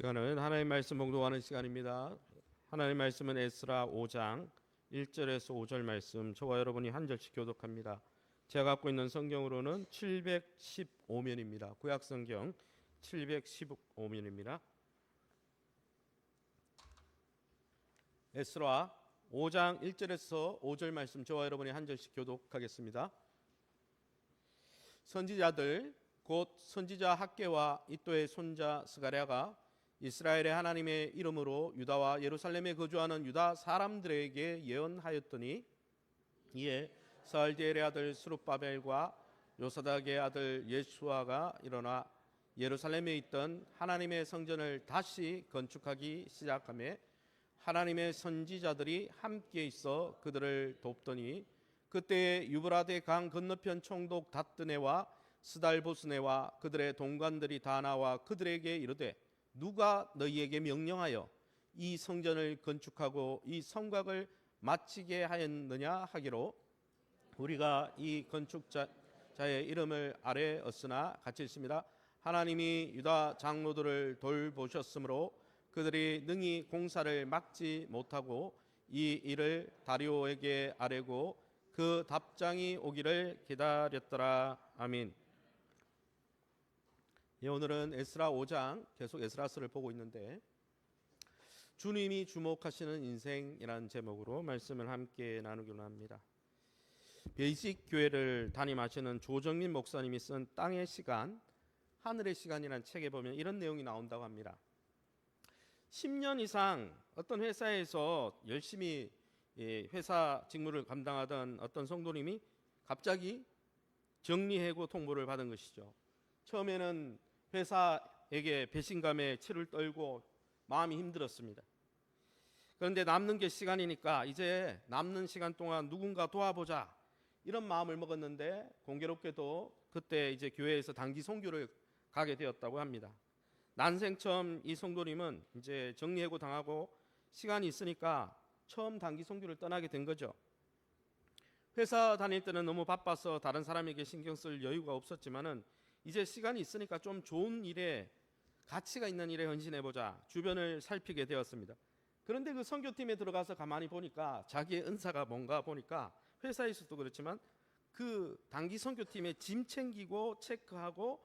시간은 하나님의 말씀 봉독하는 시간입니다. 하나님의 말씀은 에스라 5장 1절에서 5절 말씀, 저와 여러분이 한 절씩 교독합니다. 제가 갖고 있는 성경으로는 715면입니다. 구약 성경 715면입니다. 에스라 5장 1절에서 5절 말씀, 저와 여러분이 한 절씩 교독하겠습니다. 선지자들 곧 선지자 학개와 이또의 손자 스가랴가 이스라엘의 하나님의 이름으로 유다와 예루살렘에 거주하는 유다 사람들에게 예언하였더니, 이에 스알디엘의 아들 스룹바벨과 요사닥의 아들 예수아가 일어나 예루살렘에 있던 하나님의 성전을 다시 건축하기 시작하며 하나님의 선지자들이 함께 있어 그들을 돕더니, 그때에 유브라데 강 건너편 총독 닷드네와 스달보스네와 그들의 동관들이 다 나와 그들에게 이르되, 누가 너희에게 명령하여 이 성전을 건축하고 이 성곽을 마치게 하였느냐 하기로, 우리가 이 건축자의 이름을 아뢰었으나 같이 있습니다. 하나님이 유다 장로들을 돌보셨으므로 그들이 능히 공사를 막지 못하고 이 일을 다리오에게 아뢰고 그 답장이 오기를 기다렸더라. 아멘. 예, 오늘은 에스라 5장, 계속 에스라서를 보고 있는데, 주님이 주목하시는 인생이라는 제목으로 말씀을 함께 나누기로 합니다. 베이직 교회를 담임하시는 조정민 목사님이 쓴 땅의 시간, 하늘의 시간이라는 책에 보면 이런 내용이 나온다고 합니다. 10년 이상 어떤 회사에서 열심히 회사 직무를 감당하던 어떤 성도님이 갑자기 정리해고 통보를 받은 것이죠. 처음에는 회사에게 배신감에 치를 떨고 마음이 힘들었습니다. 그런데 남는 게 시간이니까 이제 남는 시간 동안 누군가 도와보자, 이런 마음을 먹었는데, 공교롭게도 그때 이제 교회에서 단기 선교를 가게 되었다고 합니다. 난생 처음 이 성도님은 이제 정리해고 당하고 시간이 있으니까 처음 단기 선교를 떠나게 된 거죠. 회사 다닐 때는 너무 바빠서 다른 사람에게 신경 쓸 여유가 없었지만은 이제 시간이 있으니까 좀 좋은 일에, 가치가 있는 일에 헌신해보자, 주변을 살피게 되었습니다. 그런데 그 선교팀에 들어가서 가만히 보니까 자기의 은사가 뭔가 보니까, 회사에서도 그렇지만 그 단기 선교팀에 짐 챙기고 체크하고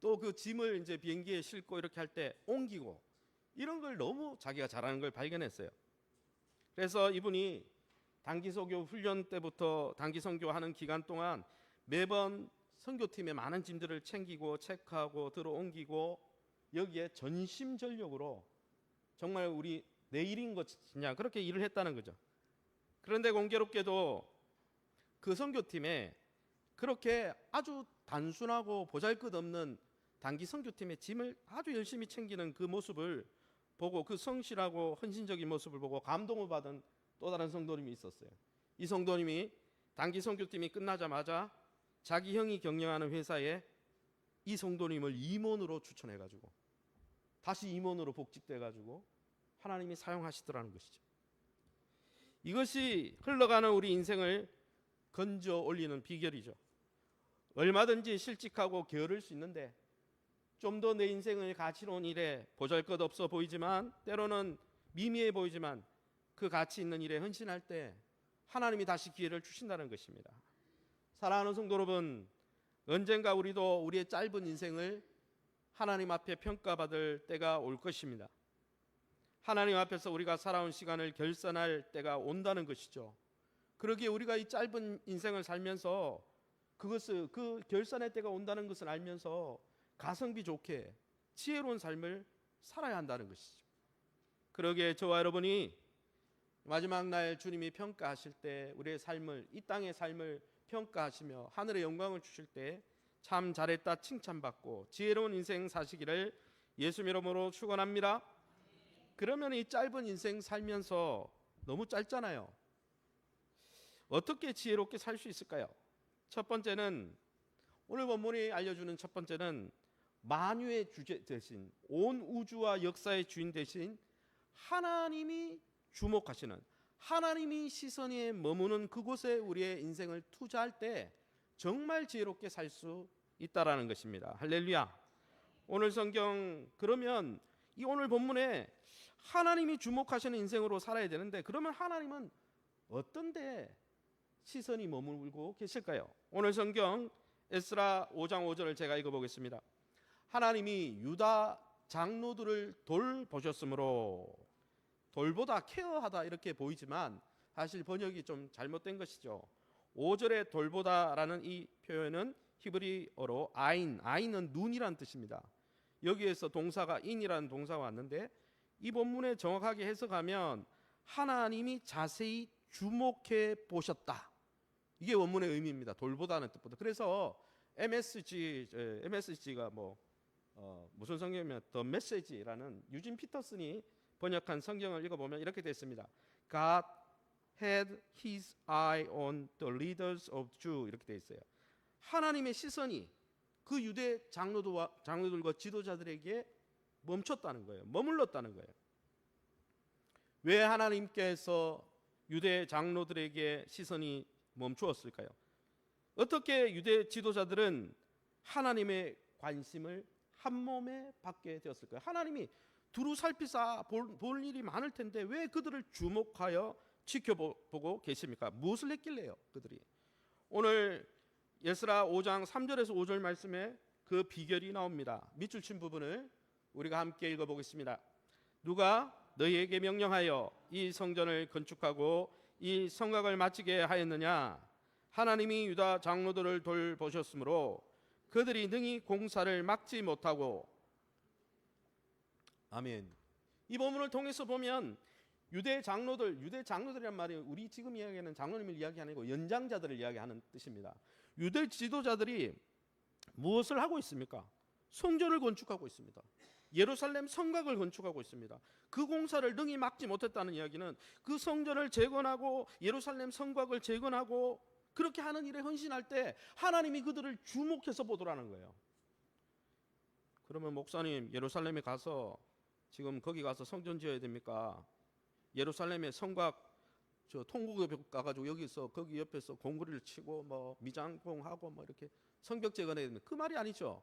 또 그 짐을 이제 비행기에 싣고 이렇게 할 때 옮기고, 이런 걸 너무 자기가 잘하는 걸 발견했어요. 그래서 이분이 단기 선교 훈련 때부터 단기 선교하는 기간 동안 매번 선교팀의 많은 짐들을 챙기고 체크하고 들어 옮기고, 여기에 전심전력으로 정말 우리 내일인 것이냐 그렇게 일을 했다는 거죠. 그런데 공교롭게도 그 선교팀에 그렇게 아주 단순하고 보잘것없는 단기 선교팀의 짐을 아주 열심히 챙기는 그 모습을 보고, 그 성실하고 헌신적인 모습을 보고 감동을 받은 또 다른 성도님이 있었어요. 이 성도님이 단기 선교팀이 끝나자마자 자기 형이 경영하는 회사에 이 성도님을 임원으로 추천해가지고 다시 임원으로 복직돼가지고 하나님이 사용하시더라는 것이죠. 이것이 흘러가는 우리 인생을 건져 올리는 비결이죠. 얼마든지 실직하고 게으를 수 있는데, 좀 더 내 인생을 가치로운 일에 보잘것없어 보이지만, 때로는 미미해 보이지만 그 가치 있는 일에 헌신할 때 하나님이 다시 기회를 주신다는 것입니다. 사랑하는 성도 여러분, 언젠가 우리도 우리의 짧은 인생을 하나님 앞에 평가받을 때가 올 것입니다. 하나님 앞에서 우리가 살아온 시간을 결산할 때가 온다는 것이죠. 그러기에 우리가 이 짧은 인생을 살면서 그 결산의 때가 온다는 것을 알면서 가성비 좋게 지혜로운 삶을 살아야 한다는 것이죠. 그러기에 저와 여러분이 마지막 날 주님이 평가하실 때 우리의 삶을, 이 땅의 삶을 평가하시며 하늘의 영광을 주실 때 참 잘했다 칭찬받고 지혜로운 인생 사시기를 예수 이름으로 축원합니다. 그러면 이 짧은 인생 살면서, 너무 짧잖아요, 어떻게 지혜롭게 살 수 있을까요? 첫 번째는, 오늘 본문이 알려주는 첫 번째는 만유의 주제 대신, 온 우주와 역사의 주인 대신 하나님이 주목하시는, 하나님이 시선에 머무는 그곳에 우리의 인생을 투자할 때 정말 지혜롭게 살 수 있다라는 것입니다. 할렐루야. 오늘 성경, 그러면 이 오늘 본문에 하나님이 주목하시는 인생으로 살아야 되는데, 그러면 하나님은 어떤 데 시선이 머물고 계실까요? 오늘 성경 에스라 5장 5절을 제가 읽어보겠습니다. 하나님이 유다 장로들을 돌보셨으므로, 돌보다 케어하다 이렇게 보이지만 사실 번역이 좀 잘못된 것이죠. 5절에 돌보다라는 이 표현은 히브리어로 아인은 눈이란 뜻입니다. 여기에서 동사가 인이라는 동사가 왔는데, 이 본문에 정확하게 해석하면 하나님이 자세히 주목해 보셨다, 이게 원문의 의미입니다. 돌보다는 뜻보다. 그래서 MSG가 무슨 성경이면 The Message라는 유진 피터슨이 번역한 성경을 읽어보면 이렇게 되어 있습니다. God had his eye on the leaders of Jew, 이렇게 되어 있어요. 하나님의 시선이 그 유대 장로들과 지도자들에게 멈췄다는 거예요. 머물렀다는 거예요. 왜 하나님께서 유대 장로들에게 시선이 멈추었을까요? 어떻게 유대 지도자들은 하나님의 관심을 한 몸에 받게 되었을까요? 하나님이 두루 살피사 볼 일이 많을 텐데 왜 그들을 주목하여 지켜보고 계십니까? 무엇을 했길래요, 그들이? 오늘 에스라 5장 3절에서 5절 말씀에 그 비결이 나옵니다. 밑줄 친 부분을 우리가 함께 읽어보겠습니다. 누가 너희에게 명령하여 이 성전을 건축하고 이 성곽을 마치게 하였느냐? 하나님이 유다 장로들을 돌보셨으므로 그들이 능히 공사를 막지 못하고. 아멘. 이 본문을 통해서 보면 유대 장로들이란 말이 우리 지금 이야기하는 장로님을 이야기하는 거, 연장자들을 이야기하는 뜻입니다. 유대 지도자들이 무엇을 하고 있습니까? 성전을 건축하고 있습니다. 예루살렘 성곽을 건축하고 있습니다. 그 공사를 능히 막지 못했다는 이야기는 그 성전을 재건하고 예루살렘 성곽을 재건하고 그렇게 하는 일에 헌신할 때 하나님이 그들을 주목해서 보더라는 거예요. 그러면 목사님, 예루살렘에 가서 지금 거기 가서 성전 지어야 됩니까? 예루살렘의 성곽 통곡에 가가지고 여기서 거기 옆에서 공구리를 치고 미장공하고 이렇게 성벽 재건해야 됩니까? 그 말이 아니죠.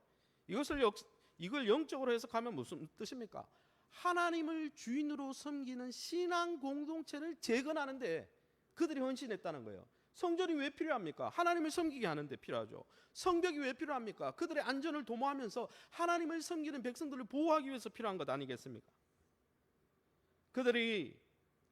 이걸 영적으로 해석하면 무슨 뜻입니까? 하나님을 주인으로 섬기는 신앙 공동체를 재건하는데 그들이 헌신했다는 거예요. 성전이 왜 필요합니까? 하나님을 섬기게 하는데 필요하죠. 성벽이 왜 필요합니까? 그들의 안전을 도모하면서 하나님을 섬기는 백성들을 보호하기 위해서 필요한 것 아니겠습니까? 그들이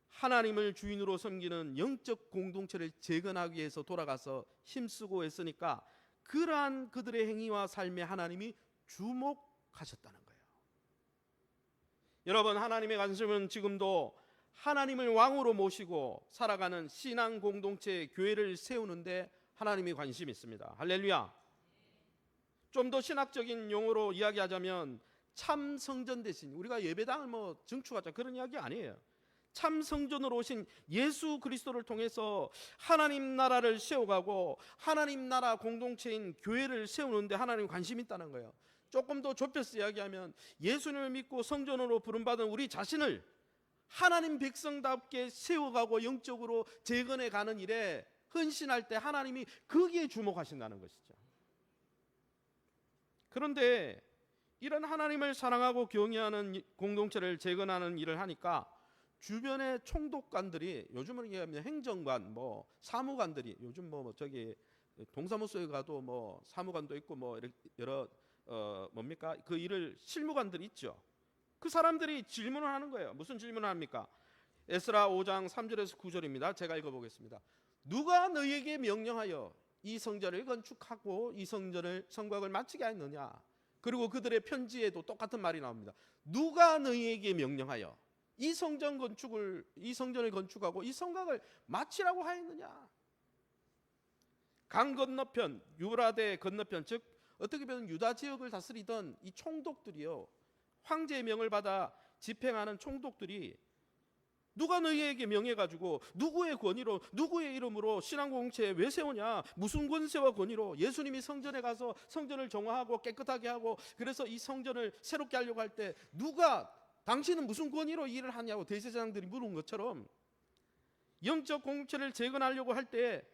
하나님을 주인으로 섬기는 영적 공동체를 재건하기 위해서 돌아가서 힘쓰고 했으니까 그러한 그들의 행위와 삶에 하나님이 주목하셨다는 거예요. 여러분, 하나님의 관심은 지금도 하나님을 왕으로 모시고 살아가는 신앙 공동체 교회를 세우는데 하나님이 관심이 있습니다. 할렐루야. 좀 더 신학적인 용어로 이야기하자면 참 성전 대신 우리가 예배당을 증축하자 그런 이야기 아니에요. 참 성전으로 오신 예수 그리스도를 통해서 하나님 나라를 세워가고 하나님 나라 공동체인 교회를 세우는데 하나님 관심이 있다는 거예요. 조금 더 좁혀서 이야기하면 예수님을 믿고 성전으로 부름받은 우리 자신을 하나님 백성답게 세워가고 영적으로 재건해 가는 일에 헌신할 때 하나님이 거기에 주목하신다는 것이죠. 그런데 이런 하나님을 사랑하고 경외하는 공동체를 재건하는 일을 하니까 주변의 총독관들이, 요즘은 얘기하면 행정관, 사무관들이, 요즘 저기 동사무소에 가도 사무관도 있고 여러 그 일을 실무관들이 있죠. 그 사람들이 질문을 하는 거예요. 무슨 질문을 합니까? 에스라 5장 3절에서 9절입니다. 제가 읽어보겠습니다. 누가 너희에게 명령하여 이 성전을 건축하고 이 성곽을 마치게 하였느냐? 그리고 그들의 편지에도 똑같은 말이 나옵니다. 누가 너희에게 명령하여 이 성전을 건축하고 이 성곽을 마치라고 하였느냐? 강 건너편, 유브라데 건너편, 즉 어떻게 보면 유다 지역을 다스리던 이 총독들이요, 황제의 명을 받아 집행하는 총독들이 누가 너희에게 명해가지고 누구의 권위로 누구의 이름으로 신앙공동체 왜 세우냐? 무슨 권세와 권위로 예수님이 성전에 가서 성전을 정화하고 깨끗하게 하고 그래서 이 성전을 새롭게 하려고 할 때 누가, 당신은 무슨 권위로 일을 하냐고 대제사장들이 물은 것처럼 영적 공동체를 재건하려고 할 때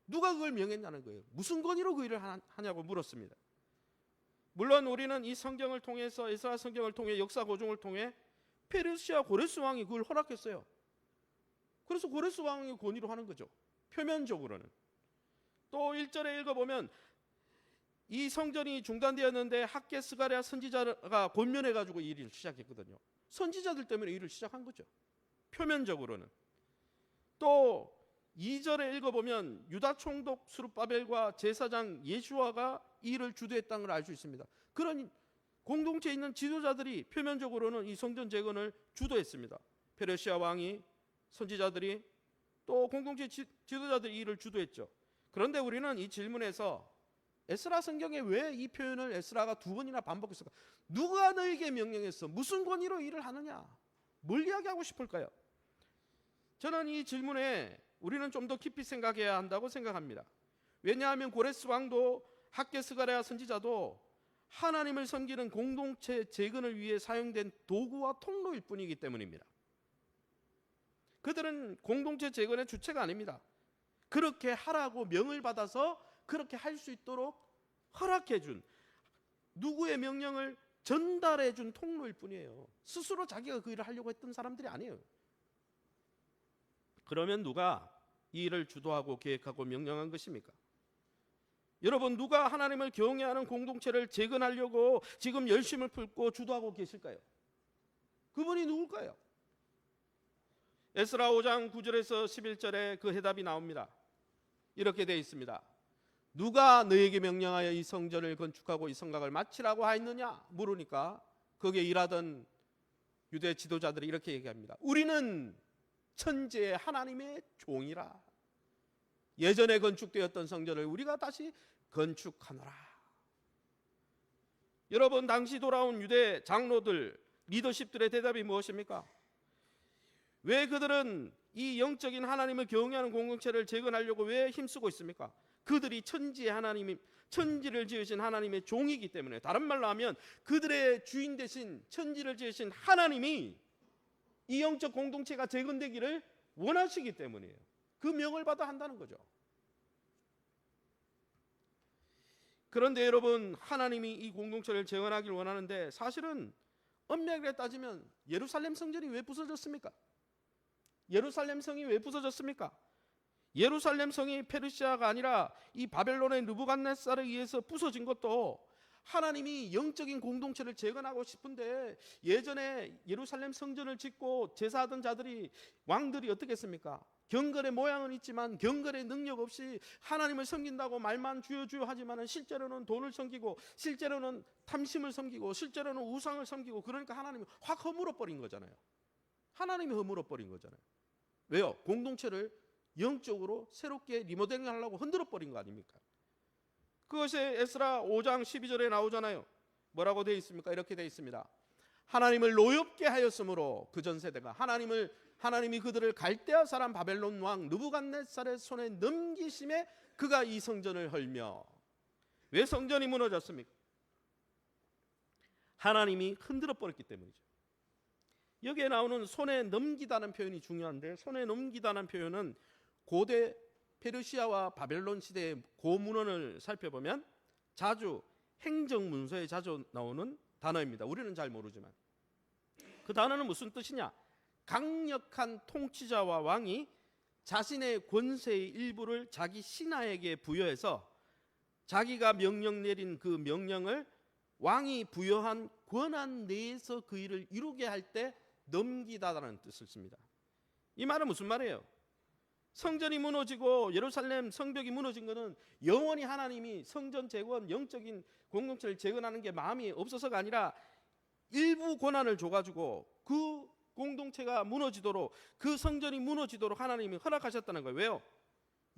누가 그걸 명했냐는 거예요. 무슨 권위로 그 일을 하냐고 물었습니다. 물론 우리는 이 성경을 통해서, 에스라 성경을 통해, 역사 고증을 통해 페르시아 고레스 왕이 그걸 허락했어요. 그래서 고레스 왕이 권위로 하는 거죠, 표면적으로는. 또 1절에 읽어보면 이 성전이 중단되었는데 학개 스가랴 선지자가 권면해가지고 이 일을 시작했거든요. 선지자들 때문에 일을 시작한 거죠, 표면적으로는. 또 2절에 읽어보면 유다 총독 스룹바벨과 제사장 예수아가 이 일을 주도했다는 걸 알 수 있습니다. 그런 공동체에 있는 지도자들이 표면적으로는 이 성전 재건을 주도했습니다. 페르시아 왕이, 선지자들이, 또 공동체 지도자들이 이 일을 주도했죠. 그런데 우리는 이 질문에서 에스라 성경에 왜 이 표현을 에스라가 2번이나 반복했을까? 누가 너에게 명령했어? 무슨 권위로 일을 하느냐? 뭘 이야기하고 싶을까요? 저는 이 질문에 우리는 좀 더 깊이 생각해야 한다고 생각합니다. 왜냐하면 고레스 왕도 학개 스가랴 선지자도 하나님을 섬기는 공동체 재건을 위해 사용된 도구와 통로일 뿐이기 때문입니다. 그들은 공동체 재건의 주체가 아닙니다. 그렇게 하라고 명을 받아서 그렇게 할 수 있도록 허락해 준, 누구의 명령을 전달해 준 통로일 뿐이에요. 스스로 자기가 그 일을 하려고 했던 사람들이 아니에요. 그러면 누가 이 일을 주도하고 계획하고 명령한 것입니까? 여러분, 누가 하나님을 경외하는 공동체를 재건하려고 지금 열심을 품고 주도하고 계실까요? 그분이 누굴까요? 에스라 5장 9절에서 11절에 그 해답이 나옵니다. 이렇게 되어 있습니다. 누가 너에게 명령하여 이 성전을 건축하고 이 성곽을 마치라고 하였느냐 물으니까 거기에 일하던 유대 지도자들이 이렇게 얘기합니다. 우리는 천지의 하나님의 종이라. 예전에 건축되었던 성전을 우리가 다시 건축하노라. 여러분, 당시 돌아온 유대 장로들, 리더십들의 대답이 무엇입니까? 왜 그들은 이 영적인 하나님을 경외하는 공동체를 재건하려고 왜 힘쓰고 있습니까? 그들이 천지의 하나님, 천지를 지으신 하나님의 종이기 때문에, 다른 말로 하면 그들의 주인 되신 천지를 지으신 하나님이 이 영적 공동체가 재건되기를 원하시기 때문이에요. 그 명을 받아 한다는 거죠. 그런데 여러분, 하나님이 이 공동체를 재건하기를 원하는데 사실은 엄밀하게 따지면 예루살렘 성전이 왜 부서졌습니까? 예루살렘 성이 왜 부서졌습니까? 예루살렘 성이 페르시아가 아니라 이 바벨론의 느부갓네살에 의해서 부서진 것도 하나님이 영적인 공동체를 재건하고 싶은데, 예전에 예루살렘 성전을 짓고 제사하던 자들이, 왕들이 어떻게 했습니까? 경건의 모양은 있지만 경건의 능력 없이 하나님을 섬긴다고 말만 주여 주여 하지만 실제로는 돈을 섬기고, 실제로는 탐심을 섬기고, 실제로는 우상을 섬기고, 그러니까 하나님이 확 허물어 버린 거잖아요. 하나님이 허물어 버린 거잖아요. 왜요? 공동체를 영적으로 새롭게 리모델링 하려고 흔들어 버린 거 아닙니까? 그것이 에스라 5장 12절에 나오잖아요. 뭐라고 되어 있습니까? 이렇게 되어 있습니다. 하나님을 노엽게 하였으므로 그 전 세대가 하나님이 그들을 갈대아 사람 바벨론 왕 느부갓네살의 손에 넘기심에 그가 이 성전을 헐며. 왜 성전이 무너졌습니까? 하나님이 흔들어 버렸기 때문이죠. 여기에 나오는 손에 넘기다는 표현이 중요한데, 손에 넘기다는 표현은 고대 페르시아와 바벨론 시대의 고문헌을 살펴보면 자주 행정문서에 자주 나오는 단어입니다. 우리는 잘 모르지만 그 단어는 무슨 뜻이냐? 강력한 통치자와 왕이 자신의 권세의 일부를 자기 신하에게 부여해서 자기가 명령 내린 그 명령을 왕이 부여한 권한 내에서 그 일을 이루게 할 때 넘기다라는 뜻을 씁니다. 이 말은 무슨 말이에요? 성전이 무너지고 예루살렘 성벽이 무너진 것은 영원히 하나님이 성전 재건, 영적인 공동체를 재건하는 게 마음이 없어서가 아니라 일부 권한을 줘가지고 그 공동체가 무너지도록, 그 성전이 무너지도록 하나님이 허락하셨다는 거예요. 왜요?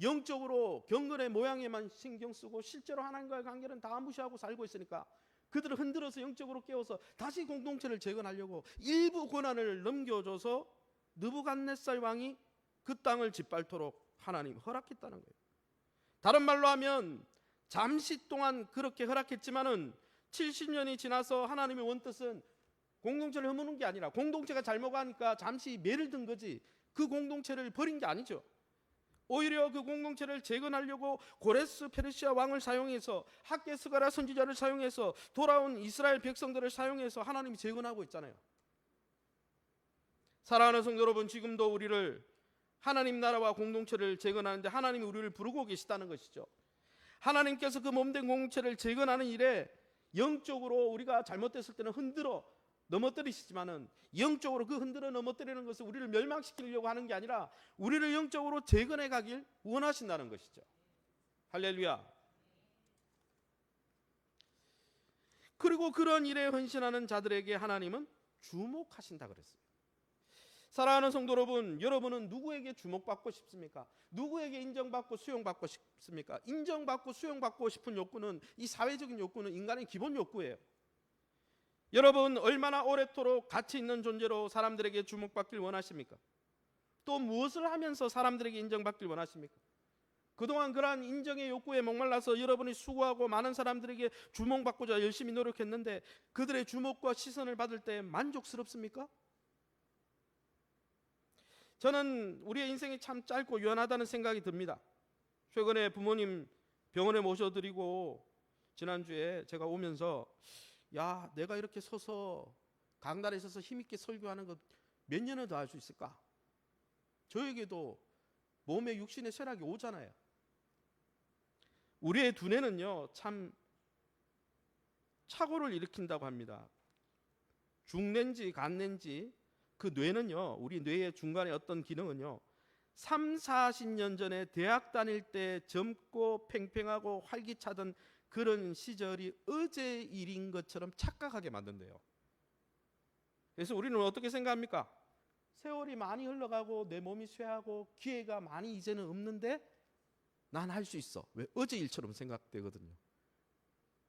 영적으로 경건의 모양에만 신경 쓰고 실제로 하나님과의 관계는 다 무시하고 살고 있으니까 그들을 흔들어서 영적으로 깨워서 다시 공동체를 재건하려고 일부 권한을 넘겨줘서 느부갓네살 왕이 그 땅을 짓밟도록 하나님 허락했다는 거예요. 다른 말로 하면 잠시 동안 그렇게 허락했지만은 70년이 지나서 하나님의 원뜻은 공동체를 허무는 게 아니라, 공동체가 잘못하니까 잠시 매를 든 거지 그 공동체를 버린 게 아니죠. 오히려 그 공동체를 재건하려고 고레스 페르시아 왕을 사용해서 학개스가라 선지자를 사용해서 돌아온 이스라엘 백성들을 사용해서 하나님이 재건하고 있잖아요. 사랑하는 성도 여러분, 지금도 우리를 하나님 나라와 공동체를 재건하는데 하나님이 우리를 부르고 계시다는 것이죠. 하나님께서 그 몸된 공동체를 재건하는 일에 영적으로 우리가 잘못됐을 때는 흔들어 넘어뜨리시지만은 영적으로 그 흔들어 넘어뜨리는 것은 우리를 멸망시키려고 하는 게 아니라 우리를 영적으로 재건해 가길 원하신다는 것이죠. 할렐루야. 그리고 그런 일에 헌신하는 자들에게 하나님은 주목하신다 그랬어요. 사랑하는 성도 여러분, 여러분은 누구에게 주목받고 싶습니까? 누구에게 인정받고 수용받고 싶습니까? 인정받고 수용받고 싶은 욕구는, 이 사회적인 욕구는 인간의 기본 욕구예요. 여러분, 얼마나 오래도록 가치 있는 존재로 사람들에게 주목받길 원하십니까? 또 무엇을 하면서 사람들에게 인정받길 원하십니까? 그동안 그러한 인정의 욕구에 목말라서 여러분이 수고하고 많은 사람들에게 주목받고자 열심히 노력했는데 그들의 주목과 시선을 받을 때 만족스럽습니까? 저는 우리의 인생이 참 짧고 유한하다는 생각이 듭니다. 최근에 부모님 병원에 모셔드리고 지난주에 제가 오면서 야, 내가 이렇게 서서 강단에 서서 힘있게 설교하는 것 몇 년을 더 할 수 있을까? 저에게도 몸에 육신의 쇠락이 오잖아요. 우리의 두뇌는요, 참 착오를 일으킨다고 합니다. 중뇌인지 간뇌인지 그 뇌는요, 우리 뇌의 중간에 어떤 기능은요, 3, 40년 전에 대학 다닐 때 젊고 팽팽하고 활기차던 그런 시절이 어제 일인 것처럼 착각하게 만든대요. 그래서 우리는 어떻게 생각합니까? 세월이 많이 흘러가고 내 몸이 쇠하고 기회가 많이 이제는 없는데 난 할 수 있어. 왜? 어제 일처럼 생각되거든요.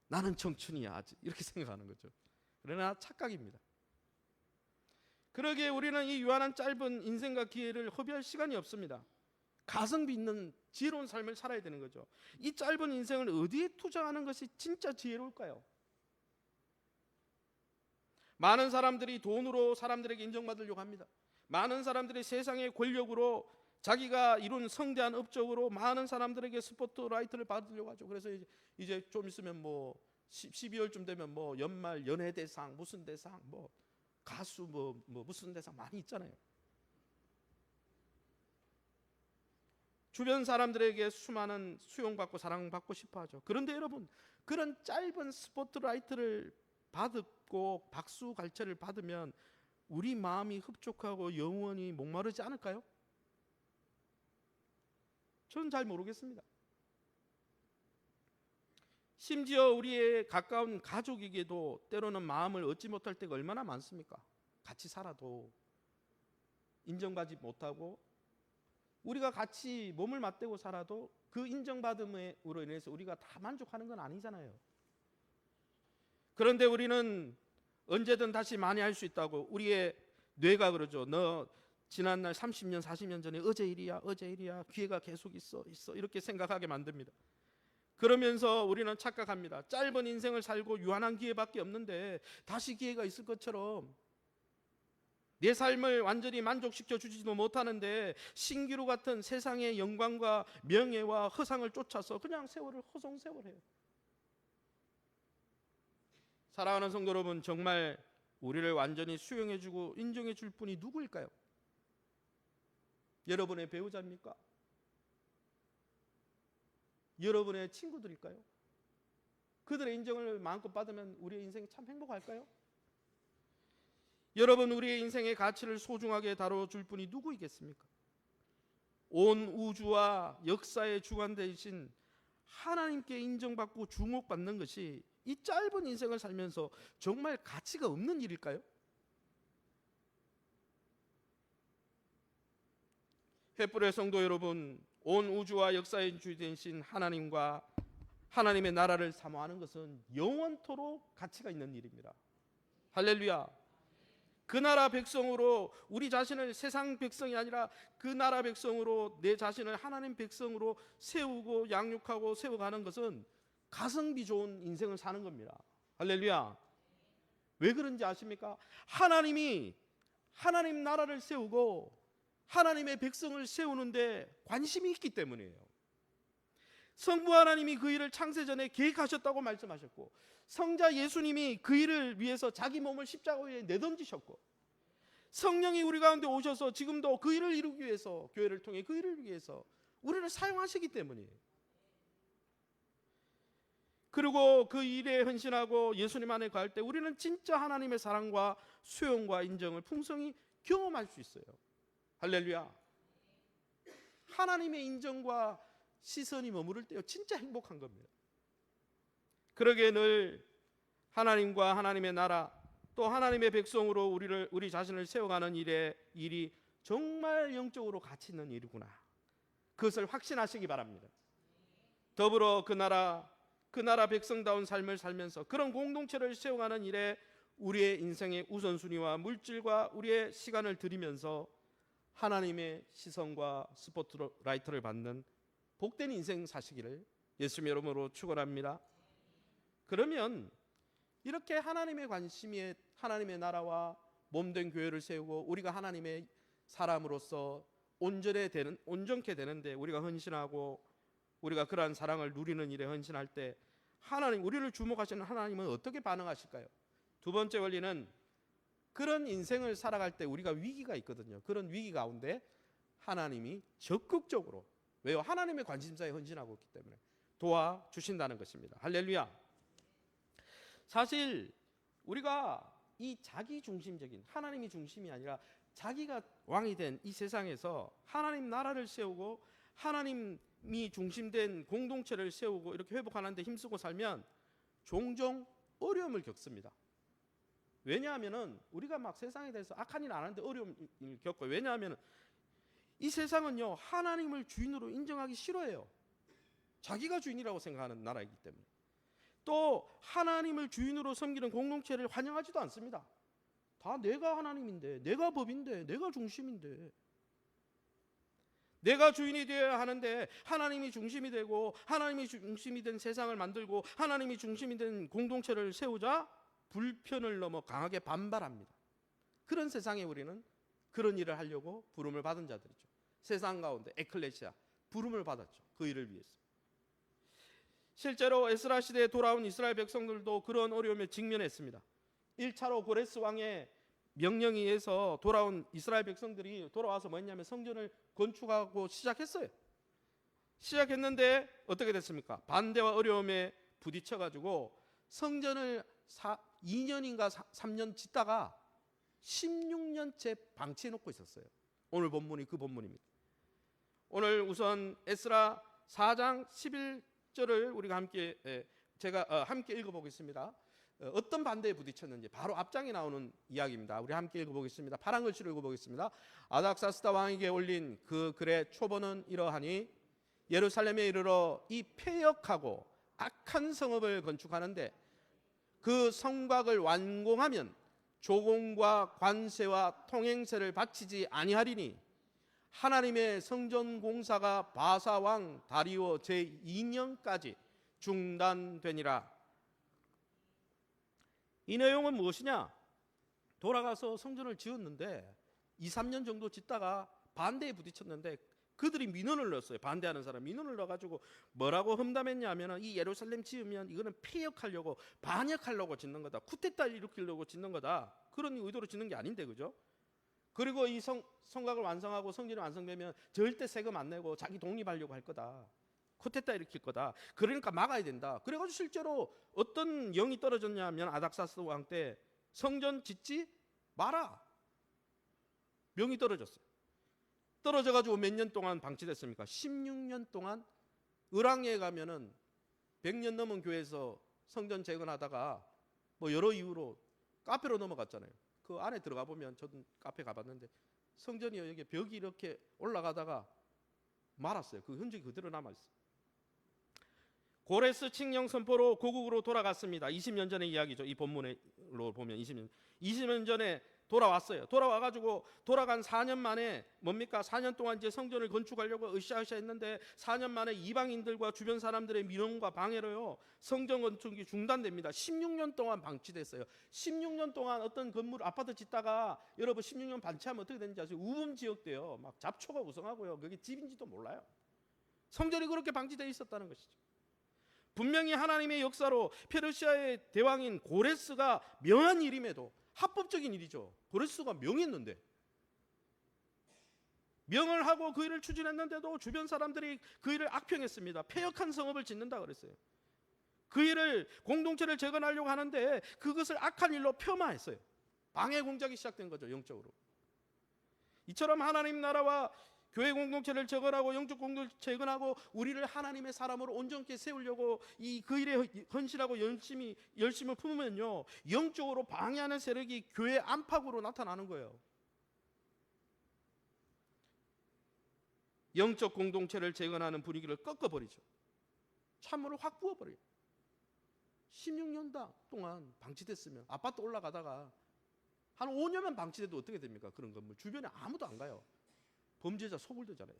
나는 청춘이야 아직, 이렇게 생각하는 거죠. 그러나 착각입니다. 그러기에 우리는 이 유한한 짧은 인생과 기회를 허비할 시간이 없습니다. 가성비 있는 지혜로운 삶을 살아야 되는 거죠. 이 짧은 인생을 어디에 투자하는 것이 진짜 지혜로울까요? 많은 사람들이 돈으로 사람들에게 인정받으려고 합니다. 많은 사람들이 세상의 권력으로 자기가 이룬 성대한 업적으로 많은 사람들에게 스포트라이트를 받으려고 하죠. 그래서 이제 좀 있으면 뭐 12월쯤 되면 뭐 연말 연예대상 무슨 대상 뭐 가수 뭐 무슨 대상 많이 있잖아요. 주변 사람들에게 수많은 수용받고 사랑받고 싶어하죠. 그런데 여러분, 그런 짧은 스포트라이트를 받고 박수 갈채를 받으면 우리 마음이 흡족하고 영원히 목마르지 않을까요? 저는 잘 모르겠습니다. 심지어 우리의 가까운 가족에게도 때로는 마음을 얻지 못할 때가 얼마나 많습니까? 같이 살아도 인정받지 못하고 우리가 같이 몸을 맞대고 살아도 그 인정받음으로 인해서 우리가 다 만족하는 건 아니잖아요. 그런데 우리는 언제든 다시 많이 할 수 있다고 우리의 뇌가 그러죠. 너 지난날 30년 40년 전에 어제 일이야 기회가 계속 있어 이렇게 생각하게 만듭니다. 그러면서 우리는 착각합니다. 짧은 인생을 살고 유한한 기회밖에 없는데 다시 기회가 있을 것처럼 내 삶을 완전히 만족시켜 주지도 못하는데 신기루 같은 세상의 영광과 명예와 허상을 쫓아서 그냥 세월을 허송세월해요. 사랑하는 성도 여러분, 정말 우리를 완전히 수용해주고 인정해줄 분이 누구일까요? 여러분의 배우자입니까? 여러분의 친구들일까요? 그들의 인정을 마음껏 받으면 우리의 인생이 참 행복할까요? 여러분, 우리의 인생의 가치를 소중하게 다뤄줄 분이 누구이겠습니까? 온 우주와 역사의 주관 되신 하나님께 인정받고 주목받는 것이 이 짧은 인생을 살면서 정말 가치가 없는 일일까요? 횃불의 성도 여러분, 온 우주와 역사의 주 되신 하나님과 하나님의 나라를 사모하는 것은 영원토록 가치가 있는 일입니다. 할렐루야. 그 나라 백성으로 우리 자신을 세상 백성이 아니라 그 나라 백성으로 내 자신을 하나님 백성으로 세우고 양육하고 세워가는 것은 가성비 좋은 인생을 사는 겁니다. 할렐루야. 왜 그런지 아십니까? 하나님이 하나님 나라를 세우고 하나님의 백성을 세우는데 관심이 있기 때문이에요. 성부 하나님이 그 일을 창세전에 계획하셨다고 말씀하셨고, 성자 예수님이 그 일을 위해서 자기 몸을 십자가 위에 내던지셨고, 성령이 우리 가운데 오셔서 지금도 그 일을 이루기 위해서, 교회를 통해 그 일을 위해서 우리를 사용하시기 때문이에요. 그리고 그 일에 헌신하고 예수님 안에 갈 때 우리는 진짜 하나님의 사랑과 수용과 인정을 풍성히 경험할 수 있어요. 할렐루야. 하나님의 인정과 시선이 머무를 때요, 진짜 행복한 겁니다. 그러기에 늘 하나님과 하나님의 나라, 또 하나님의 백성으로 우리 자신을 세워가는 일이 정말 영적으로 가치 있는 일이구나, 그것을 확신하시기 바랍니다. 더불어 그 나라 백성다운 삶을 살면서 그런 공동체를 세워가는 일에 우리의 인생의 우선순위와 물질과 우리의 시간을 들이면서 하나님의 시선과 스포트라이트를 받는 복된 인생 사시기를 예수님의 이름으로 축원합니다. 그러면 이렇게 하나님의 관심에 하나님의 나라와 몸된 교회를 세우고 우리가 하나님의 사람으로서 온전케 되는데 우리가 헌신하고 우리가 그러한 사랑을 누리는 일에 헌신할 때 하나님, 우리를 주목하시는 하나님은 어떻게 반응하실까요? 두 번째 원리는, 그런 인생을 살아갈 때 우리가 위기가 있거든요. 그런 위기 가운데 하나님이 적극적으로, 왜요? 하나님의 관심사에 헌신하고 있기 때문에 도와주신다는 것입니다. 할렐루야. 사실 우리가 이 자기 중심적인, 하나님이 중심이 아니라 자기가 왕이 된 이 세상에서 하나님 나라를 세우고 하나님이 중심된 공동체를 세우고 이렇게 회복하는 데 힘쓰고 살면 종종 어려움을 겪습니다. 왜냐하면 우리가 막 세상에 대해서 악한 일 안 하는데 어려움을 겪어요. 왜냐하면 이 세상은요, 하나님을 주인으로 인정하기 싫어해요. 자기가 주인이라고 생각하는 나라이기 때문에. 또 하나님을 주인으로 섬기는 공동체를 환영하지도 않습니다. 다 내가 하나님인데, 내가 법인데, 내가 중심인데, 내가 주인이 되어야 하는데 하나님이 중심이 되고 하나님이 중심이 된 세상을 만들고 하나님이 중심이 된 공동체를 세우자 불편을 넘어 강하게 반발합니다. 그런 세상에 우리는 그런 일을 하려고 부름을 받은 자들이죠. 세상 가운데 에클레시아, 부름을 받았죠. 그 일을 위해서. 실제로 에스라 시대에 돌아온 이스라엘 백성들도 그런 어려움에 직면했습니다. 1차로 고레스 왕의 명령에 의해서 돌아온 이스라엘 백성들이 돌아와서 뭐했냐면 성전을 건축하고 시작했어요. 시작했는데 어떻게 됐습니까? 반대와 어려움에 부딪혀가지고 성전을 2년인가 3년 짓다가 16년째 방치해놓고 있었어요. 오늘 본문이 그 본문입니다. 오늘 우선 에스라 4장 11절을 우리가 함께 읽어보겠습니다. 어떤 반대에 부딪혔는지 바로 앞장에 나오는 이야기입니다. 우리 함께 읽어보겠습니다. 파란 글씨로 읽어보겠습니다. 아닥사스다 왕에게 올린 그 글의 초본은 이러하니, 예루살렘에 이르러 이 패역하고 악한 성읍을 건축하는데 그 성곽을 완공하면 조공과 관세와 통행세를 바치지 아니하리니 하나님의 성전 공사가 바사 왕 다리오 제2년까지 중단되니라. 이 내용은 무엇이냐? 돌아가서 성전을 지었는데 2-3년 정도 짓다가 반대에 부딪혔는데 그들이 민원을 넣었어요. 반대하는 사람 민원을 넣어가지고 뭐라고 험담했냐면, 이 예루살렘 지으면 이거는 폐역하려고, 반역하려고 짓는 거다, 쿠데타를 일으키려고 짓는 거다, 그런 의도로 짓는 게 아닌데, 그죠? 그리고 이 성곽을 완성하고 성전이 완성되면 절대 세금 안 내고 자기 독립하려고 할 거다, 쿠데타 일으킬 거다, 그러니까 막아야 된다. 그래가지고 실제로 어떤 영이 떨어졌냐면 아닥사스 왕 때 성전 짓지 마라, 명이 떨어졌어요. 떨어져가지고 몇 년 동안 방치됐습니까? 16년 동안. 을왕리에 가면은 100년 넘은 교회에서 성전 재건하다가 뭐 여러 이유로 카페로 넘어갔잖아요. 그 안에 들어가 보면, 저도 카페 가봤는데 성전이 여기 벽이 이렇게 올라가다가 말았어요. 그 흔적이 그대로 남아있어요. 고레스 칙령 선포로 고국으로 돌아갔습니다. 20년 전의 이야기죠. 이 본문으로 보면 20년 전에 돌아왔어요. 돌아와가지고 돌아간 4년 만에 뭡니까? 4년 동안 이제 성전을 건축하려고 으쌰으쌰 했는데 4년 만에 이방인들과 주변 사람들의 민원과 방해로요 성전 건축이 중단됩니다. 16년 동안 방치됐어요. 16년 동안 어떤 건물 아파트 짓다가 여러분 16년 반치하면 어떻게 되는지 아세요? 우범지역돼요. 막 잡초가 우성하고요. 그게 집인지도 몰라요. 성전이 그렇게 방치되어 있었다는 것이죠. 분명히 하나님의 역사로 페르시아의 대왕인 고레스가 명한 일임에도 합법적인 일이죠. 고레스가 명했는데 명을 하고 그 일을 추진했는데도 주변 사람들이 그 일을 악평했습니다. 폐역한 성읍을 짓는다 그랬어요. 그 일을 공동체를 재건하려고 하는데 그것을 악한 일로 폄하했어요. 방해 공작이 시작된 거죠. 영적으로. 이처럼 하나님 나라와 교회 공동체를 재건하고 영적 공동체를 재건하고 우리를 하나님의 사람으로 온전케 세우려고 그 일에 헌신하고 열심을 품으면요 영적으로 방해하는 세력이 교회 안팎으로 나타나는 거예요. 영적 공동체를 재건하는 분위기를 꺾어버리죠. 찬물을 확 부어버려요. 16년 동안 방치됐으면 아파트 올라가다가 한 5년만 방치돼도 어떻게 됩니까? 그런 건물 주변에 아무도 안 가요. 범죄자 소굴되잖아요.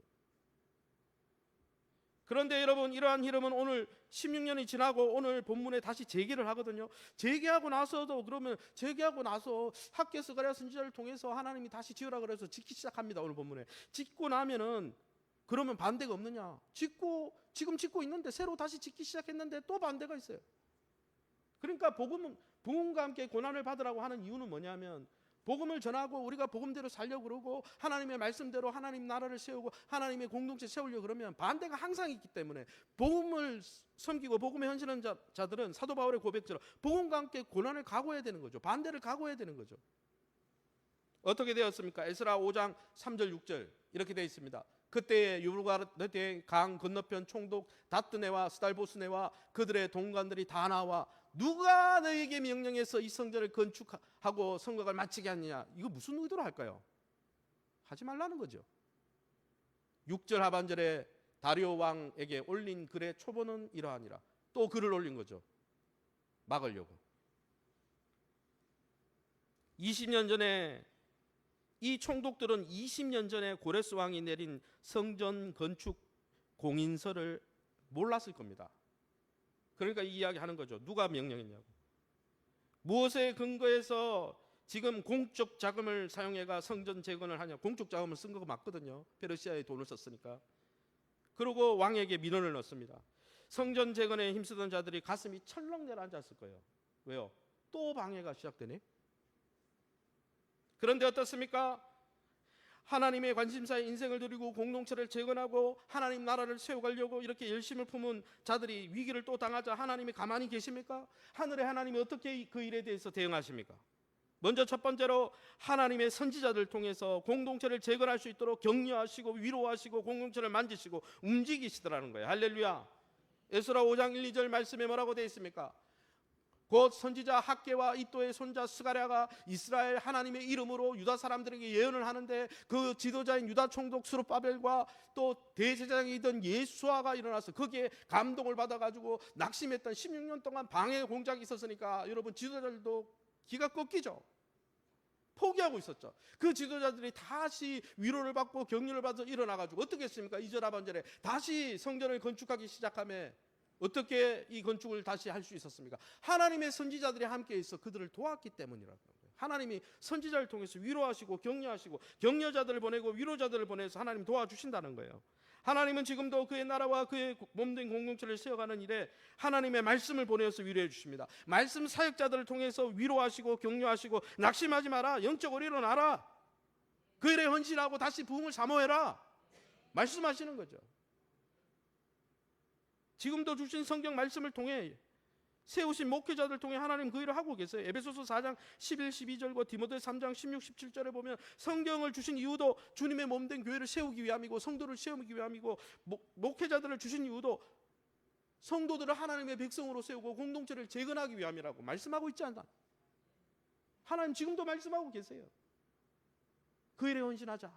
그런데 여러분 이러한 흐름은 오늘 16년이 지나고 오늘 본문에 다시 재개를 하거든요. 재개하고 나서도 그러면 재개하고 나서 학개 스가랴 선지자를 통해서 하나님이 다시 지으라 그래서 짓기 시작합니다. 오늘 본문에 짓고 나면은 그러면 반대가 없느냐? 지금 짓고 있는데 새로 다시 짓기 시작했는데 또 반대가 있어요. 그러니까 복음과 함께 고난을 받으라고 하는 이유는 뭐냐면 복음을 전하고 우리가 복음대로 살려고 그러고 하나님의 말씀대로 하나님 나라를 세우고 하나님의 공동체 세우려고 그러면 반대가 항상 있기 때문에 복음을 섬기고 복음에 헌신하는 자들은 사도 바울의 고백처럼 복음과 함께 고난을 각오해야 되는 거죠. 반대를 각오해야 되는 거죠. 어떻게 되었습니까? 에스라 5장 3절 6절 이렇게 되어 있습니다. 그때 유브라데 강 건너편 총독 다뜨네와 스달보스네와 그들의 동관들이 다 나와 누가 너에게 명령해서 이 성전을 건축하고 성곽을 마치게 하느냐? 이거 무슨 의도로 할까요? 하지 말라는 거죠. 6절 하반절에 다리오 왕에게 올린 글의 초본은 이러하니라. 또 글을 올린 거죠. 막으려고. 20년 전에 이 총독들은 20년 전에 고레스 왕이 내린 성전 건축 공인서를 몰랐을 겁니다. 그러니까 이 이야기 하는 거죠. 누가 명령했냐고. 무엇에 근거해서 지금 공적 자금을 사용해가 성전 재건을 하냐. 공적 자금을 쓴 거 맞거든요. 페르시아의 돈을 썼으니까. 그리고 왕에게 민원을 넣습니다. 성전 재건에 힘쓰던 자들이 가슴이 철렁 내려앉았을 거예요. 왜요? 또 방해가 시작되네. 그런데 어떻습니까? 하나님의 관심사에 인생을 드리고 공동체를 재건하고 하나님 나라를 세워가려고 이렇게 열심을 품은 자들이 위기를 또 당하자 하나님이 가만히 계십니까? 하늘의 하나님이 어떻게 그 일에 대해서 대응하십니까? 먼저 첫 번째로 하나님의 선지자들 통해서 공동체를 재건할 수 있도록 격려하시고 위로하시고 공동체를 만지시고 움직이시더라는 거예요. 할렐루야. 에스라 5장 1, 2절 말씀에 뭐라고 되어 있습니까? 곧 선지자 학개와 이또의 손자 스가랴가 이스라엘 하나님의 이름으로 유다 사람들에게 예언을 하는데 그 지도자인 유다 총독 스룹바벨과 또 대제사장이던 예수아가 일어나서 거기에 감동을 받아가지고 낙심했던 16년 동안 방해 공작이 있었으니까 여러분 지도자들도 기가 꺾이죠. 포기하고 있었죠. 그 지도자들이 다시 위로를 받고 격려를 받아서 일어나가지고 어떻게 했습니까? 2절 하반절에 다시 성전을 건축하기 시작하며 어떻게 이 건축을 다시 할 수 있었습니까? 하나님의 선지자들이 함께 있어 그들을 도왔기 때문이라는 거예요. 하나님이 선지자를 통해서 위로하시고 격려하시고 격려자들을 보내고 위로자들을 보내서 하나님 도와주신다는 거예요. 하나님은 지금도 그의 나라와 그의 몸된 공동체를 세워가는 일에 하나님의 말씀을 보내서 위로해 주십니다. 말씀 사역자들을 통해서 위로하시고 격려하시고 낙심하지 마라. 영적으로 일어나라. 그 일에 헌신하고 다시 부흥을 사모해라. 말씀하시는 거죠. 지금도 주신 성경 말씀을 통해 세우신 목회자들 통해 하나님 그 일을 하고 계세요. 에베소서 4장 11, 12절과 디모데 3장 16, 17절에 보면 성경을 주신 이유도 주님의 몸된 교회를 세우기 위함이고 성도를 세우기 위함이고 목회자들을 주신 이유도 성도들을 하나님의 백성으로 세우고 공동체를 재건하기 위함이라고 말씀하고 있지 않나? 하나님 지금도 말씀하고 계세요. 그 일에 헌신하자.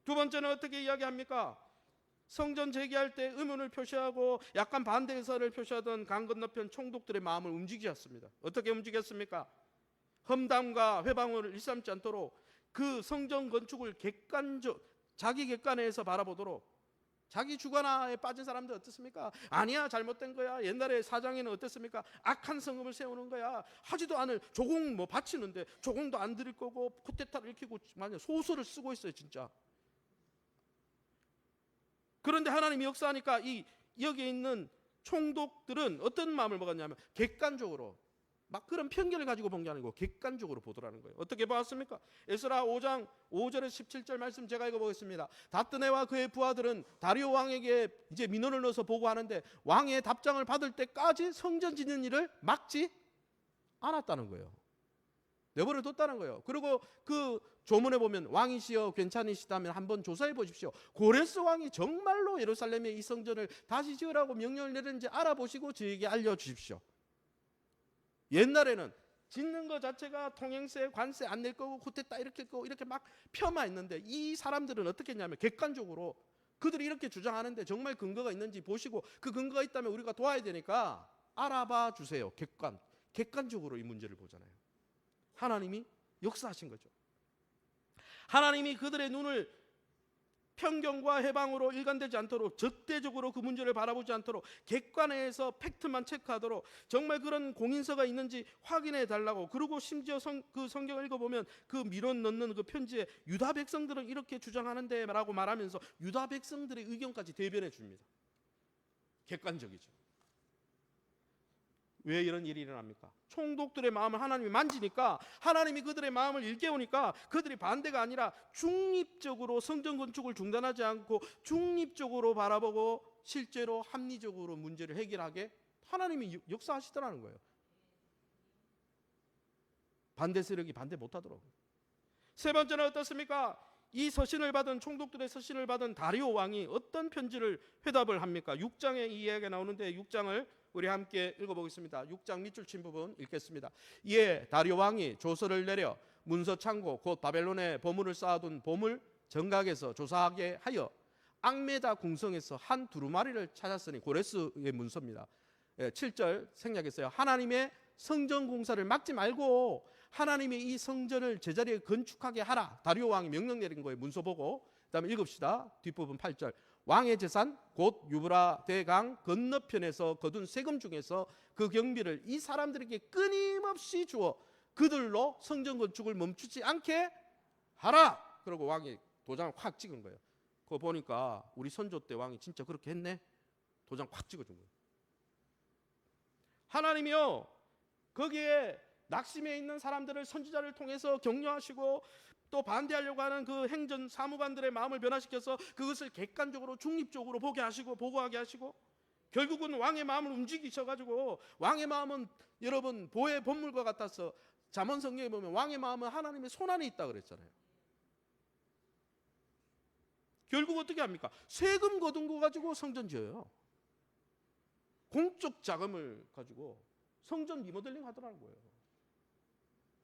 두 번째는 어떻게 이야기합니까? 성전 재개할 때 의문을 표시하고 약간 반대 의사를 표시하던 강 건너편 총독들의 마음을 움직이셨습니다. 어떻게 움직였습니까? 험담과 회방을 일삼지 않도록 그 성전 건축을 자기 객관에서 바라보도록, 자기 주관화에 빠진 사람들 어떻습니까? 아니야, 잘못된 거야. 옛날에 사장에는 어땠습니까? 악한 성금을 세우는 거야. 하지도 않을 조공 뭐 바치는데 조공도 안 드릴 거고 쿠데타를 일으키고 만약 소설을 쓰고 있어요, 진짜. 그런데 하나님이 역사하니까 이 여기에 있는 총독들은 어떤 마음을 먹었냐면 객관적으로, 막 그런 편견을 가지고 본 게 아니고 객관적으로 보더라는 거예요. 어떻게 보았습니까? 에스라 5장 5절에서 17절 말씀 제가 읽어보겠습니다. 다뜨네와 그의 부하들은 다리오 왕에게 이제 민원을 넣어서 보고하는데 왕의 답장을 받을 때까지 성전 짓는 일을 막지 않았다는 거예요. 내버려 뒀다는 거예요. 그리고 그 조문에 보면 왕이시여 괜찮으시다면 한번 조사해 보십시오. 고레스 왕이 정말로 예루살렘에 이 성전을 다시 지으라고 명령을 내렸는지 알아보시고 저에게 알려주십시오. 옛날에는 짓는 것 자체가 통행세, 관세 안 낼 거고 쿠데타 이렇게 거고 이렇게 막 폄하했는데 이 사람들은 어떻게 했냐면 객관적으로 그들이 이렇게 주장하는데 정말 근거가 있는지 보시고 그 근거가 있다면 우리가 도와야 되니까 알아봐 주세요. 객관적으로 이 문제를 보잖아요. 하나님이 역사하신 거죠. 하나님이 그들의 눈을 편견과 해방으로 일관되지 않도록, 적대적으로 그 문제를 바라보지 않도록 객관에서 팩트만 체크하도록 정말 그런 공인서가 있는지 확인해 달라고. 그리고 심지어 그 성경을 읽어보면 그 민원 넣는 그 편지에 유다 백성들은 이렇게 주장하는데 라고 말하면서 유다 백성들의 의견까지 대변해 줍니다. 객관적이죠. 왜 이런 일이 일어납니까? 총독들의 마음을 하나님이 만지니까, 하나님이 그들의 마음을 일깨우니까 그들이 반대가 아니라 중립적으로 성전 건축을 중단하지 않고 중립적으로 바라보고 실제로 합리적으로 문제를 해결하게 하나님이 역사하시더라는 거예요. 반대 세력이 반대 못하도록. 세 번째는 어떻습니까? 이 서신을 받은 총독들의 서신을 받은 다리오 왕이 어떤 편지를 회답을 합니까? 6장에 이 이야기가 나오는데 6장을 우리 함께 읽어보겠습니다. 6장 밑줄 친 부분 읽겠습니다. 이에 다리오 왕이 조서를 내려 문서 창고 곧 바벨론에 보물을 쌓아둔 보물 정각에서 조사하게 하여 앙메다 궁성에서 한 두루마리를 찾았으니, 고레스의 문서입니다. 7절 생략했어요. 하나님의 성전 공사를 막지 말고 하나님의 이 성전을 제자리에 건축하게 하라. 다리오 왕이 명령 내린 거예요. 문서 보고. 그다음에 읽읍시다. 뒷부분 8절. 왕의 재산 곧 유브라 대강 건너편에서 거둔 세금 중에서 그 경비를 이 사람들에게 끊임없이 주어 그들로 성전 건축을 멈추지 않게 하라. 그리고 왕이 도장을 확 찍은 거예요. 그거 보니까 우리 선조 때 왕이 진짜 그렇게 했네. 도장 확 찍어준 거예요. 하나님이요, 거기에 낙심해 있는 사람들을 선지자를 통해서 격려하시고 또 반대하려고 하는 그 행전 사무관들의 마음을 변화시켜서 그것을 객관적으로 중립적으로 보게 하시고 보고하게 하시고, 결국은 왕의 마음을 움직이셔가지고, 왕의 마음은 여러분 보의 본물과 같아서 잠언 성경에 보면 왕의 마음은 하나님의 손안에 있다 그랬잖아요. 결국 어떻게 합니까? 세금 거둔 거 가지고 성전 지어요. 공적 자금을 가지고 성전 리모델링 하더라는 거예요.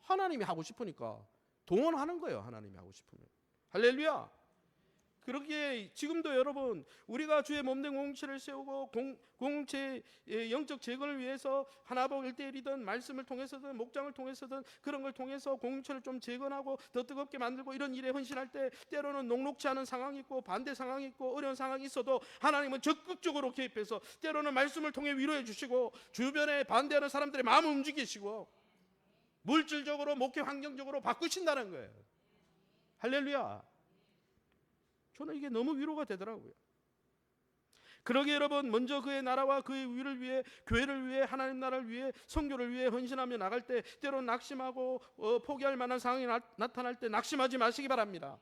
하나님이 하고 싶으니까 동원하는 거예요. 하나님이 하고 싶으면. 할렐루야. 그러기에 지금도 여러분, 우리가 주의 몸된 공동체를 세우고 공동체의 영적 재건을 위해서 하나복 1대1이든 말씀을 통해서든 목장을 통해서든 그런 걸 통해서 공동체를 좀 재건하고 더 뜨겁게 만들고 이런 일에 헌신할 때 때로는 녹록지 않은 상황이 있고 반대 상황이 있고 어려운 상황이 있어도 하나님은 적극적으로 개입해서 때로는 말씀을 통해 위로해 주시고 주변에 반대하는 사람들의 마음을 움직이시고 물질적으로 목회 환경적으로 바꾸신다는 거예요. 할렐루야. 저는 이게 너무 위로가 되더라고요. 그러기에 여러분, 먼저 그의 나라와 그의 위를 위해, 교회를 위해, 하나님 나라를 위해, 선교를 위해 헌신하며 나갈 때 때로는 낙심하고 포기할 만한 상황이 나타날 때 낙심하지 마시기 바랍니다.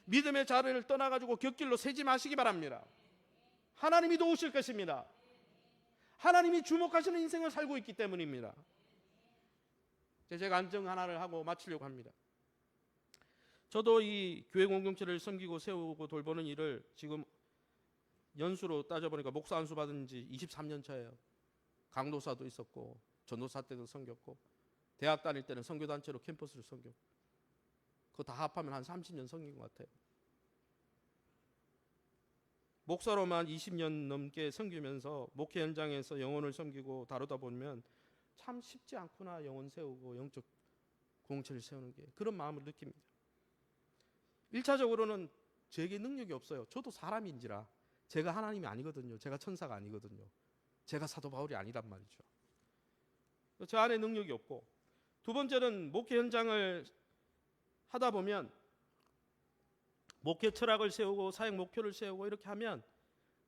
믿음의 자리를 떠나가지고 곁길로 새지 마시기 바랍니다. 하나님이 도우실 것입니다. 하나님이 주목하시는 인생을 살고 있기 때문입니다. 제가 안정 하나를 하고 마치려고 합니다. 저도 이 교회 공동체를 섬기고 세우고 돌보는 일을 지금 연수로 따져보니까 목사 안수 받은 지 23년 차예요. 강도사도 있었고 전도사 때도 섬겼고 대학 다닐 때는 선교단체로 캠퍼스를 섬겼고 그거 다 합하면 한 30년 섬긴 것 같아요. 목사로만 20년 넘게 섬기면서 목회 현장에서 영혼을 섬기고 다루다 보면 참 쉽지 않구나. 영혼 세우고 영적 공동체를 세우는 게 그런 마음을 느낍니다. 1차적으로는 제게 능력이 없어요. 저도 사람인지라 제가 하나님이 아니거든요. 제가 천사가 아니거든요. 제가 사도 바울이 아니란 말이죠. 저 안에 능력이 없고, 두 번째는 목회 현장을 하다 보면 목회 철학을 세우고 사역 목표를 세우고 이렇게 하면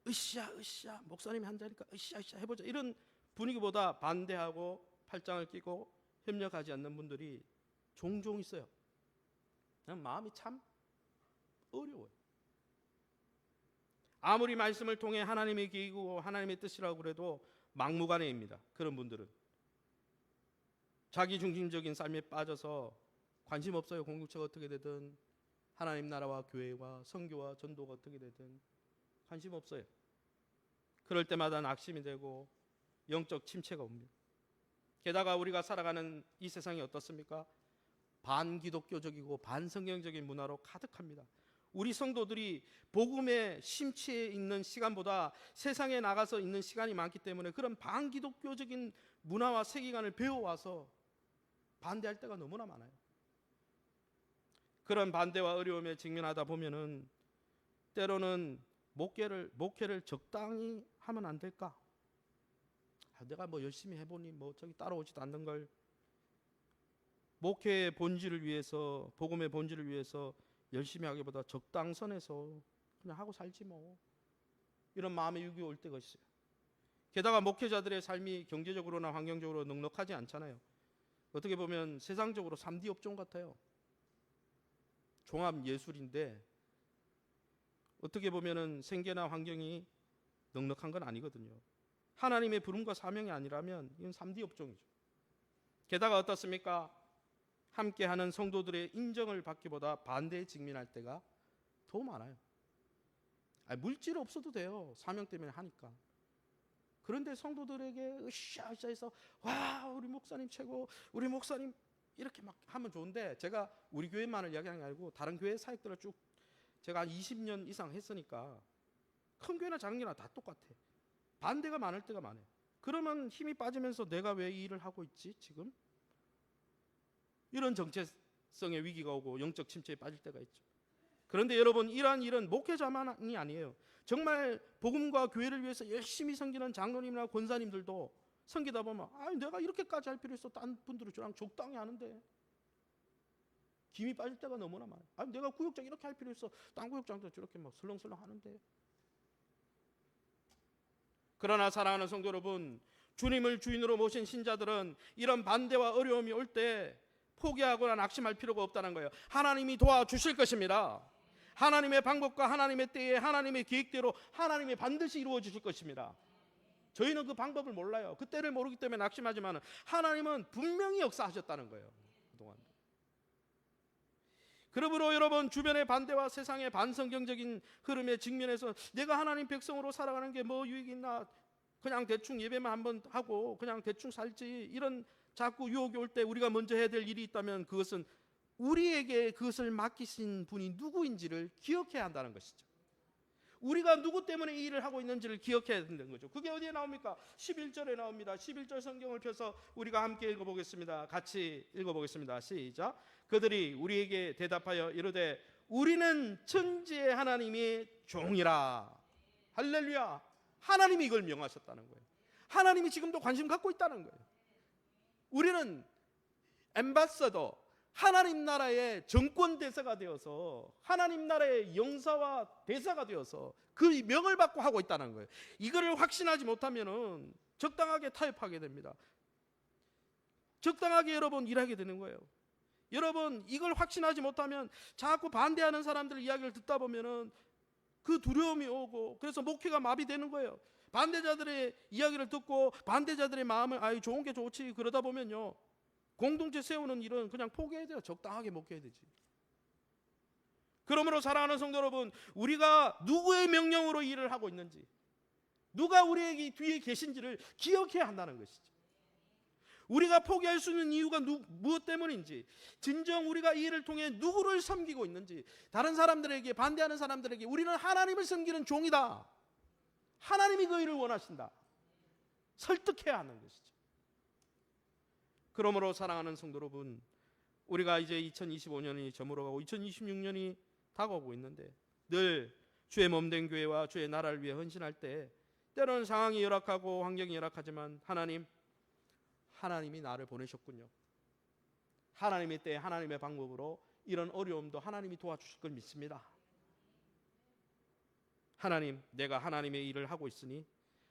으쌰 목사님이 한다니까 으쌰 해보자 이런 분위기보다 반대하고 팔짱을 끼고 협력하지 않는 분들이 종종 있어요. 마음이 참 어려워요. 아무리 말씀을 통해 하나님의 계획이고 하나님의 뜻이라고 그래도 막무가내입니다. 그런 분들은 자기 중심적인 삶에 빠져서 관심 없어요. 공동체가 어떻게 되든, 하나님 나라와 교회와 선교와 전도가 어떻게 되든 관심 없어요. 그럴 때마다 낙심이 되고 영적 침체가 옵니다. 게다가 우리가 살아가는 이 세상이 어떻습니까? 반기독교적이고 반성경적인 문화로 가득합니다. 우리 성도들이 복음에 심취해 있는 시간보다 세상에 나가서 있는 시간이 많기 때문에 그런 반기독교적인 문화와 세계관을 배워와서 반대할 때가 너무나 많아요. 그런 반대와 어려움에 직면하다 보면은 때로는 목회를 적당히 하면 안 될까? 내가 뭐 열심히 해보니 뭐 저기 따라오지도 않는 걸, 목회의 본질을 위해서, 복음의 본질을 위해서 열심히 하기보다 적당선에서 그냥 하고 살지 뭐, 이런 마음의 유혹이 올 때가 있어요. 게다가 목회자들의 삶이 경제적으로나 환경적으로 넉넉하지 않잖아요. 어떻게 보면 세상적으로 3D 업종 같아요. 종합 예술인데 어떻게 보면은 생계나 환경이 넉넉한 건 아니거든요. 하나님의 부름과 사명이 아니라면 이건 3D 업종이죠. 게다가 어떻습니까? 함께하는 성도들의 인정을 받기보다 반대에 직면할 때가 더 많아요. 물질 없어도 돼요. 사명 때문에 하니까. 그런데 성도들에게 으쌰으쌰해서 와 우리 목사님 최고, 우리 목사님 이렇게 막 하면 좋은데, 제가 우리 교회만을 이야기하는 게 아니고 다른 교회 사역들을 쭉 제가 한 20년 이상 했으니까 큰 교회나 작은 교회나 다 똑같아. 반대가 많을 때가 많아요. 그러면 힘이 빠지면서 내가 왜 이 일을 하고 있지 지금? 이런 정체성의 위기가 오고 영적 침체에 빠질 때가 있죠. 그런데 여러분, 이러한 일은 목회자만이 아니에요. 정말 복음과 교회를 위해서 열심히 섬기는 장로님이나 권사님들도 섬기다 보면 내가 이렇게까지 할 필요 있어? 딴 분들은 저랑 적당히 하는데. 김이 빠질 때가 너무나 많아요. 내가 구역장 이렇게 할 필요 있어? 딴 구역장도 저렇게 막 설렁설렁 하는데. 그러나 사랑하는 성도 여러분, 주님을 주인으로 모신 신자들은 이런 반대와 어려움이 올 때 포기하거나 낙심할 필요가 없다는 거예요. 하나님이 도와주실 것입니다. 하나님의 방법과 하나님의 때에 하나님의 계획대로 하나님이 반드시 이루어 주실 것입니다. 저희는 그 방법을 몰라요. 그 때를 모르기 때문에 낙심하지만 하나님은 분명히 역사하셨다는 거예요. 그동안. 그러므로 여러분, 주변의 반대와 세상의 반성경적인 흐름에 직면해서 내가 하나님 백성으로 살아가는 게 뭐 유익이 있나, 그냥 대충 예배만 한번 하고 그냥 대충 살지, 이런 자꾸 유혹이 올 때 우리가 먼저 해야 될 일이 있다면 그것은 우리에게 그것을 맡기신 분이 누구인지를 기억해야 한다는 것이죠. 우리가 누구 때문에 이 일을 하고 있는지를 기억해야 된다는 거죠. 그게 어디에 나옵니까? 11절에 나옵니다. 11절 성경을 펴서 우리가 함께 읽어보겠습니다. 같이 읽어보겠습니다. 시작. 그들이 우리에게 대답하여 이르되 우리는 천지의 하나님의 종이라. 할렐루야. 하나님이 이걸 명하셨다는 거예요. 하나님이 지금도 관심 갖고 있다는 거예요. 우리는 엠바서더, 하나님 나라의 정권 대사가 되어서 하나님 나라의 영사와 대사가 되어서 그 명을 받고 하고 있다는 거예요. 이거를 확신하지 못하면은 적당하게 타협하게 됩니다. 적당하게 여러분 일하게 되는 거예요. 여러분, 이걸 확신하지 못하면 자꾸 반대하는 사람들 이야기를 듣다 보면은 그 두려움이 오고, 그래서 목회가 마비되는 거예요. 반대자들의 이야기를 듣고 반대자들의 마음을 좋은 게 좋지 그러다 보면요, 공동체 세우는 일은 그냥 포기해야 돼요. 적당하게 목회해야 되지. 그러므로 사랑하는 성도 여러분, 우리가 누구의 명령으로 일을 하고 있는지, 누가 우리에게 뒤에 계신지를 기억해야 한다는 것이죠. 우리가 포기할 수 있는 이유가 무엇 때문인지, 진정 우리가 이 일을 통해 누구를 섬기고 있는지, 다른 사람들에게, 반대하는 사람들에게 우리는 하나님을 섬기는 종이다, 하나님이 그 일을 원하신다, 설득해야 하는 것이죠. 그러므로 사랑하는 성도 여러분, 우리가 이제 2025년이 저물어가고 2026년이 다가오고 있는데 늘 주의 몸된 교회와 주의 나라를 위해 헌신할 때 때로는 상황이 열악하고 환경이 열악하지만 하나님이 나를 보내셨군요. 하나님의 때에 하나님의 방법으로 이런 어려움도 하나님이 도와주실 걸 믿습니다. 하나님, 내가 하나님의 일을 하고 있으니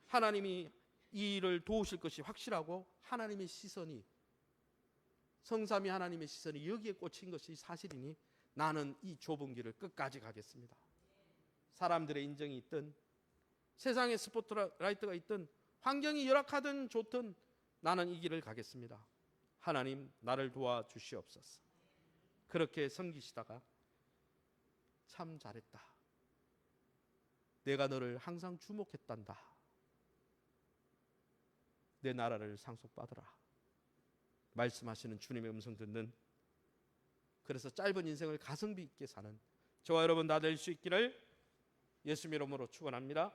하나님이 이 일을 도우실 것이 확실하고 하나님의 시선이, 성삼위 하나님의 시선이 여기에 꽂힌 것이 사실이니 나는 이 좁은 길을 끝까지 가겠습니다. 사람들의 인정이 있든 세상의 스포트라이트가 있든 환경이 열악하든 좋든 나는 이 길을 가겠습니다. 하나님, 나를 도와주시옵소서. 그렇게 섬기시다가 참 잘했다, 내가 너를 항상 주목했단다, 내 나라를 상속받으라 말씀하시는 주님의 음성 듣는, 그래서 짧은 인생을 가성비 있게 사는 저와 여러분 다 될 수 있기를 예수님 이름으로 축원합니다.